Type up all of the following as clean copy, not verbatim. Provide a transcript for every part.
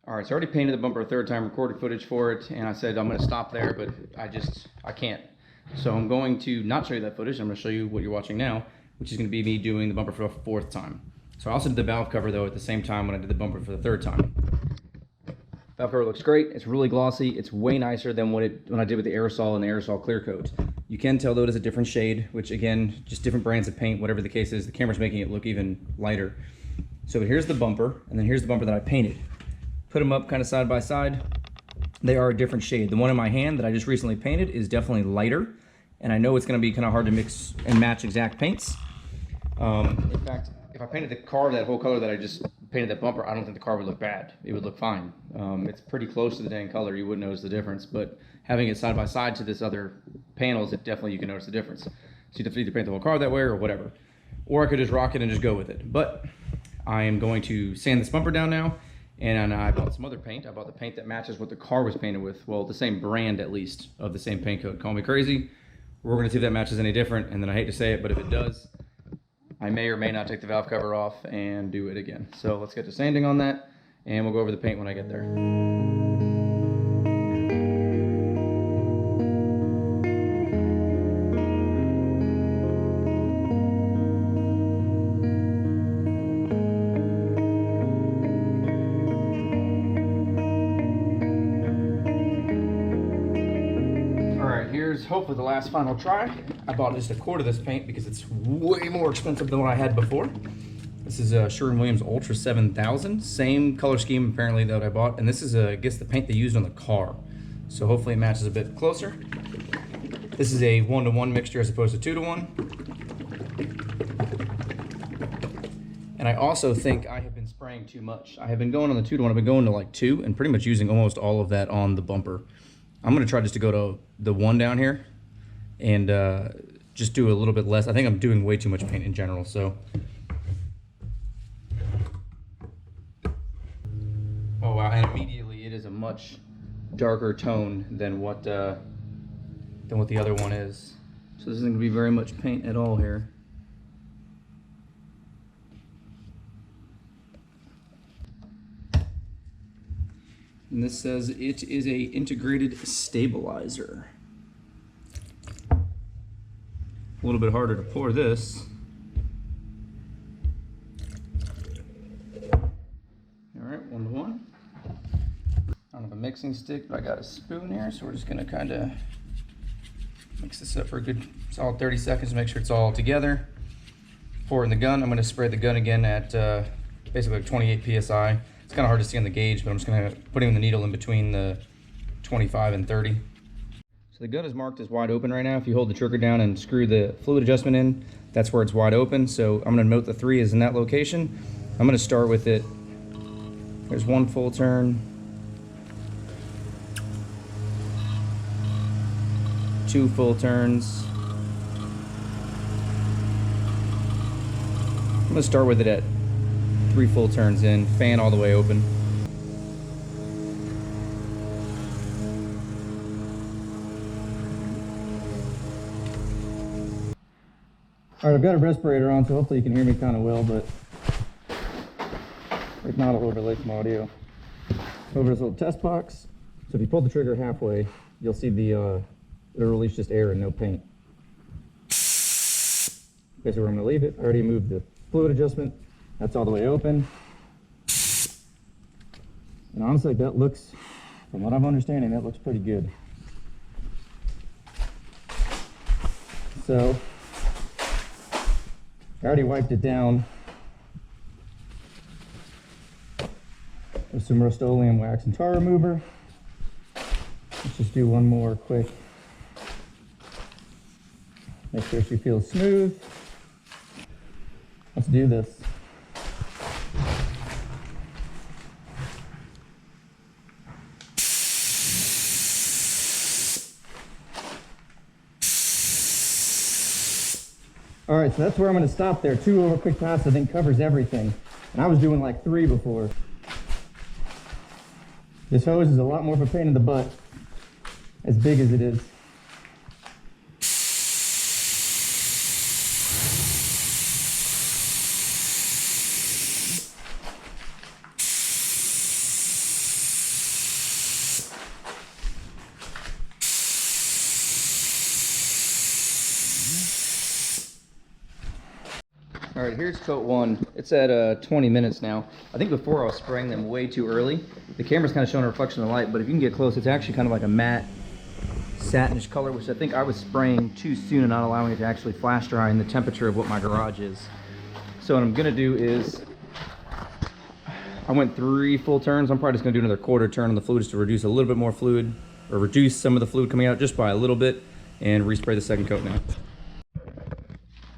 All right, so I already painted the bumper a third time, recorded footage for it, and I said I'm going to stop there, but I can't. So I'm going to not show you that footage. I'm going to show you what you're watching now, which is going to be me doing the bumper for the fourth time. So I also did the valve cover though at the same time when I did the bumper for the third time. Valve cover looks great. It's really glossy. It's way nicer than when I did with the aerosol and the aerosol clear coat. You can tell though it is a different shade, which again, just different brands of paint, whatever the case is. The camera's making it look even lighter. So here's the bumper, and then here's the bumper that I painted. Put them up kind of side by side. They are a different shade. The one in my hand that I just recently painted is definitely lighter, and I know it's going to be kind of hard to mix and match exact paints. In fact, if I painted the car that whole color that I just painted that bumper, I don't think the car would look bad. It would look fine. It's pretty close to the dang color. You wouldn't notice the difference, but having it side by side to this other panels, it definitely you can notice the difference. So you have to either paint the whole car that way or whatever. Or I could just rock it and just go with it. But I am going to sand this bumper down now, and I bought some other paint. I bought the paint that matches what the car was painted with. Well, the same brand at least of the same paint coat. Call me crazy. We're gonna see if that matches any different, and then I hate to say it, but if it does, I may or may not take the valve cover off and do it again. So let's get to sanding on that, and we'll go over the paint when I get there. Here's hopefully the last final try. I bought just a quart of this paint because it's way more expensive than what I had before. This is Sherwin-Williams Ultra 7000, same color scheme apparently that I bought, and this is I guess the paint they used on the car. So hopefully it matches a bit closer. This is a 1-to-1 mixture as opposed to 2-to-1. And I also think I have been spraying too much. I have been going on the 2-to-1, I've been going to like 2 and pretty much using almost all of that on the bumper. I'm gonna try just to go to the 1 down here and just do a little bit less. I think I'm doing way too much paint in general, so. Oh wow, and immediately it is a much darker tone than what the other one is. So this isn't gonna be very much paint at all here. And this says it is a integrated stabilizer. A little bit harder to pour this. All right, 1-to-1. I don't have a mixing stick, but I got a spoon here, so we're just gonna kind of mix this up for a good solid 30 seconds to make sure it's all together. Pour in the gun. I'm gonna spray the gun again at basically like 28 PSI. It's kind of hard to see on the gauge, but I'm just going to put in the needle in between the 25 and 30. So the gun is marked as wide open right now. If you hold the trigger down and screw the fluid adjustment in, that's where it's wide open. So I'm going to note the 3 is in that location. I'm going to start with it. There's 1 full turn. 2 full turns. I'm going to start with it at 3 full turns in, fan all the way open. All right, I've got a respirator on, so hopefully you can hear me kind of well, but if not, I'll overlay some audio. Over this little test box. So if you pull the trigger halfway, you'll see it'll release just air and no paint. Okay, so where I'm gonna leave it, I already moved the fluid adjustment. That's all the way open. And honestly, that looks, from what I'm understanding, that looks pretty good. So, I already wiped it down with some Rust-Oleum wax and tar remover. Let's just do one more quick. Make sure she feels smooth. Let's do this. All right, so that's where I'm going to stop there. 2 over quick pass, I think, covers everything. And I was doing like 3 before. This hose is a lot more of a pain in the butt, as big as it is. All right, here's coat one. It's at 20 minutes now. I think before I was spraying them way too early. The camera's kind of showing a reflection of the light, but if you can get close, it's actually kind of like a matte satinish color, which I think I was spraying too soon and not allowing it to actually flash dry in the temperature of what my garage is. So what I'm gonna do is, I went 3 full turns. I'm probably just gonna do another quarter turn on the fluid just to reduce a little bit more fluid, or reduce some of the fluid coming out just by a little bit, and respray the second coat now.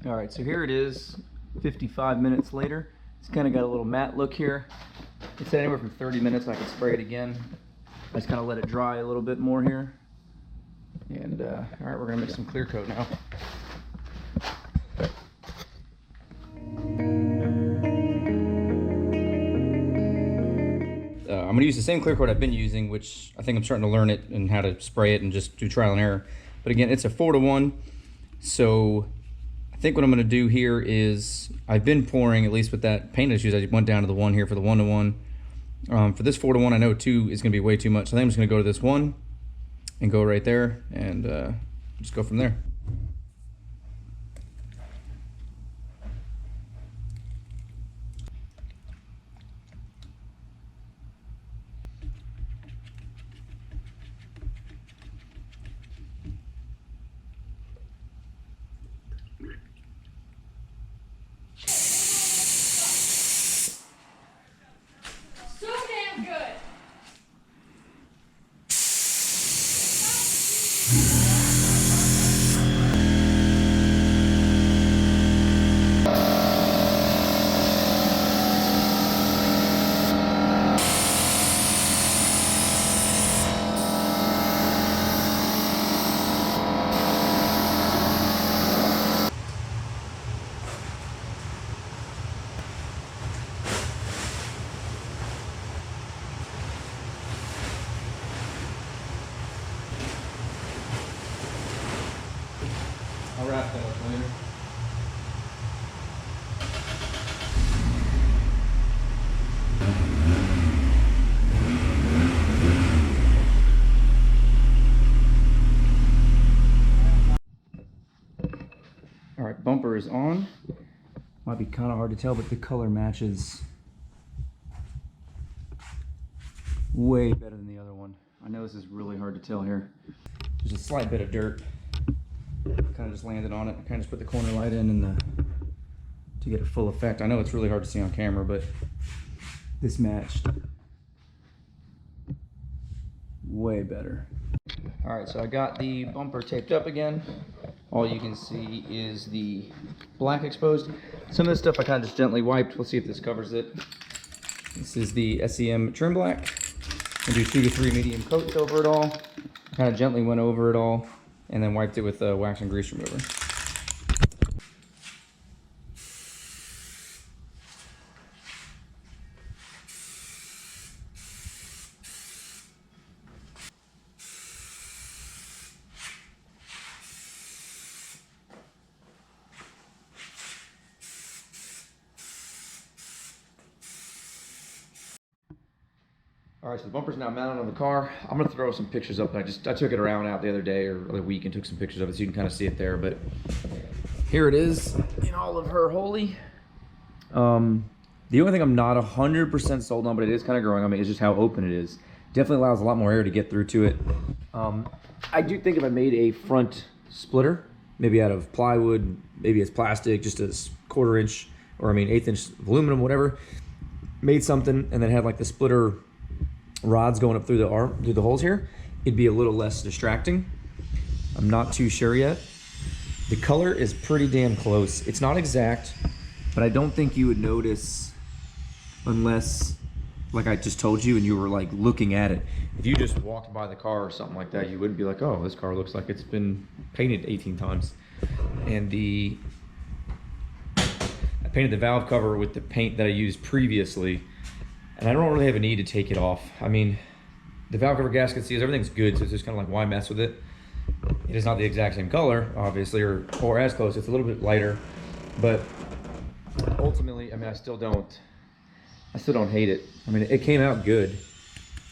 All right, so here it is, 55 minutes later. It's kind of got a little matte look here. It's anywhere from 30 minutes. I can spray it again. I just kind of let it dry a little bit more here. And all right, we're gonna make some clear coat now. I'm gonna use the same clear coat I've been using, which I think I'm starting to learn it and how to spray it and just do trial and error. But again, it's a 4-to-1. So I think what I'm gonna do here is, I've been pouring, at least with that paint issues, I went down to the 1 here for the 1-to-1. For this 4-to-1, I know 2 is gonna be way too much. So I think I'm just gonna go to this 1 and go right there and just go from there. I'll wrap that up later. All right, bumper is on. Might be kind of hard to tell, but the color matches way better than the other one. I know this is really hard to tell here. There's a slight bit of dirt. Kind of just landed on it. I kind of just put the corner light in and to get a full effect. I know it's really hard to see on camera, but this matched way better. All right, so I got the bumper taped up again. All you can see is the black exposed. Some of this stuff I kind of just gently wiped. Let's see if this covers it. This is the SEM trim black. I do 2 to 3 medium coats over it all. Kind of gently went over it all and then wiped it with a wax and grease remover. All right, so the bumper's now mounted on the car. I'm gonna throw some pictures up. I took it around out the other day or other week and took some pictures of it so you can kind of see it there. But here it is in all of her holy. The only thing I'm not 100% sold on, but it is kind of growing on me, is just how open it is. Definitely allows a lot more air to get through to it. I do think if I made a front splitter, maybe out of plywood, maybe it's plastic, just a 1/4 inch, or I mean 1/8 inch aluminum, whatever, made something and then had like the splitter rods going up through the arm, through the holes here, it'd be a little less distracting. I'm not too sure yet. The color is pretty damn close. It's not exact, but I don't think you would notice unless, like I just told you, and you were like looking at it. If you just walked by the car or something like that, you wouldn't be like, oh, this car looks like it's been painted 18 times. And I painted the valve cover with the paint that I used previously, and I don't really have a need to take it off. I mean, the valve cover gasket seals, everything's good, so it's just kind of like, why mess with it? It is not the exact same color, obviously, or as close. It's a little bit lighter, but ultimately, I mean, I still don't hate it. I mean, it came out good.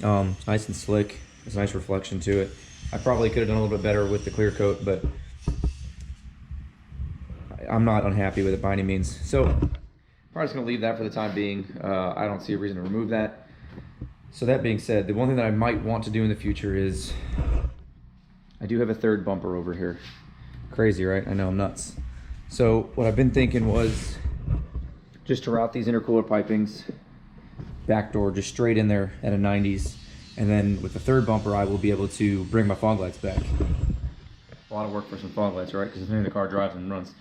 Nice and slick. There's a nice reflection to it. I probably could have done a little bit better with the clear coat, but I'm not unhappy with it by any means. So probably just gonna leave that for the time being. I don't see a reason to remove that. So that being said, the one thing that I might want to do in the future is, I do have a third bumper over here. Crazy, right? I know, I'm nuts. So what I've been thinking was just to route these intercooler pipings, back door just straight in there at a 90s. And then with the third bumper, I will be able to bring my fog lights back. A lot of work for some fog lights, right? Because it's something the car drives and runs.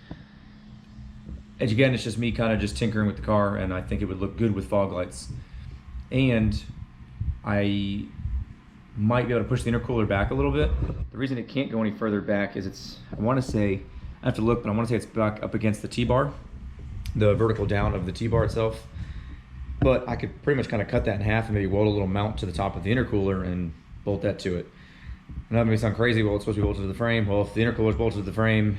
And again, it's just me kind of just tinkering with the car, and I think it would look good with fog lights. And I might be able to push the intercooler back a little bit. The reason it can't go any further back is I want to say, I have to look, but I want to say it's back up against the T-bar, the vertical down of the T-bar itself. But I could pretty much kind of cut that in half and maybe weld a little mount to the top of the intercooler and bolt that to it. And that may sound crazy. Well, it's supposed to be bolted to the frame. Well, if the intercooler is bolted to the frame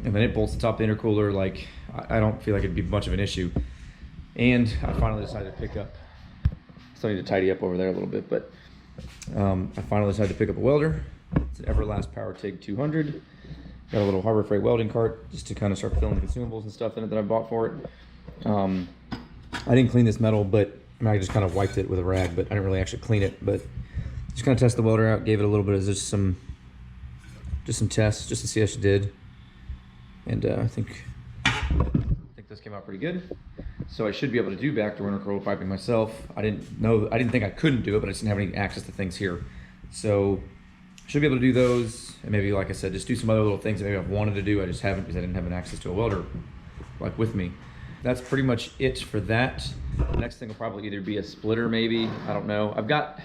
and then it bolts the top of the intercooler, like, I don't feel like it'd be much of an issue. And I finally decided to pick up, still need to tidy up over there a little bit, but I finally decided to pick up a welder. It's an Everlast Power TIG 200. Got a little Harbor Freight welding cart just to kind of start filling the consumables and stuff in it that I bought for it. I didn't clean this metal, but I mean, I just kind of wiped it with a rag, but I didn't really actually clean it. But just kind of test the welder out, gave it a little bit of just some tests just to see how she did. And I think this came out pretty good. So I should be able to do backdoor intercooler piping myself. I didn't think I couldn't do it, but I just didn't have any access to things here. So should be able to do those, and maybe, like I said, just do some other little things that maybe I've wanted to do. I just haven't because I didn't have an access to a welder like with me. That's pretty much it for that. The next thing will probably either be a splitter, maybe. I don't know. I've got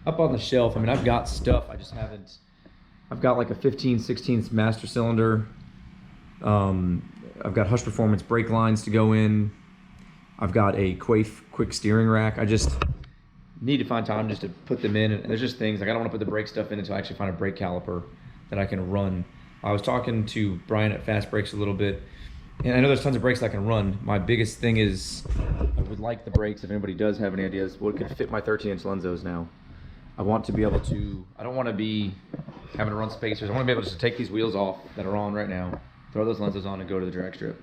up on the shelf, I mean, I've got stuff. I just haven't. I've got like a 15/16 master cylinder. I've got Hush Performance brake lines to go in. I've got a Quaife quick steering rack. I just need to find time just to put them in. And there's just things like I don't want to put the brake stuff in until I actually find a brake caliper that I can run. I was talking to Brian at Fast Brakes a little bit, and I know there's tons of brakes I can run. My biggest thing is I would like the brakes, if anybody does have any ideas, what could fit my 13-inch Lenzos now. I want to be able to, I don't want to be having to run spacers. I want to be able to just take these wheels off that are on right now, throw those Lenzos on and go to the drag strip.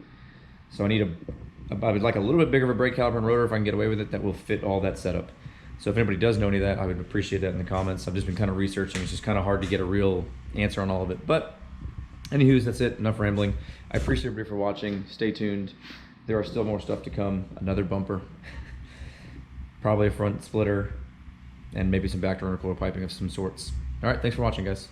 So I would like a little bit bigger of a brake caliper and rotor if I can get away with it that will fit all that setup. So if anybody does know any of that, I would appreciate that in the comments. I've just been kind of researching. It's just kind of hard to get a real answer on all of it. But anywho, that's it. Enough rambling. I appreciate everybody for watching. Stay tuned. There are still more stuff to come. Another bumper. Probably a front splitter. And maybe some backdoor intercooler piping of some sorts. All right, thanks for watching, guys.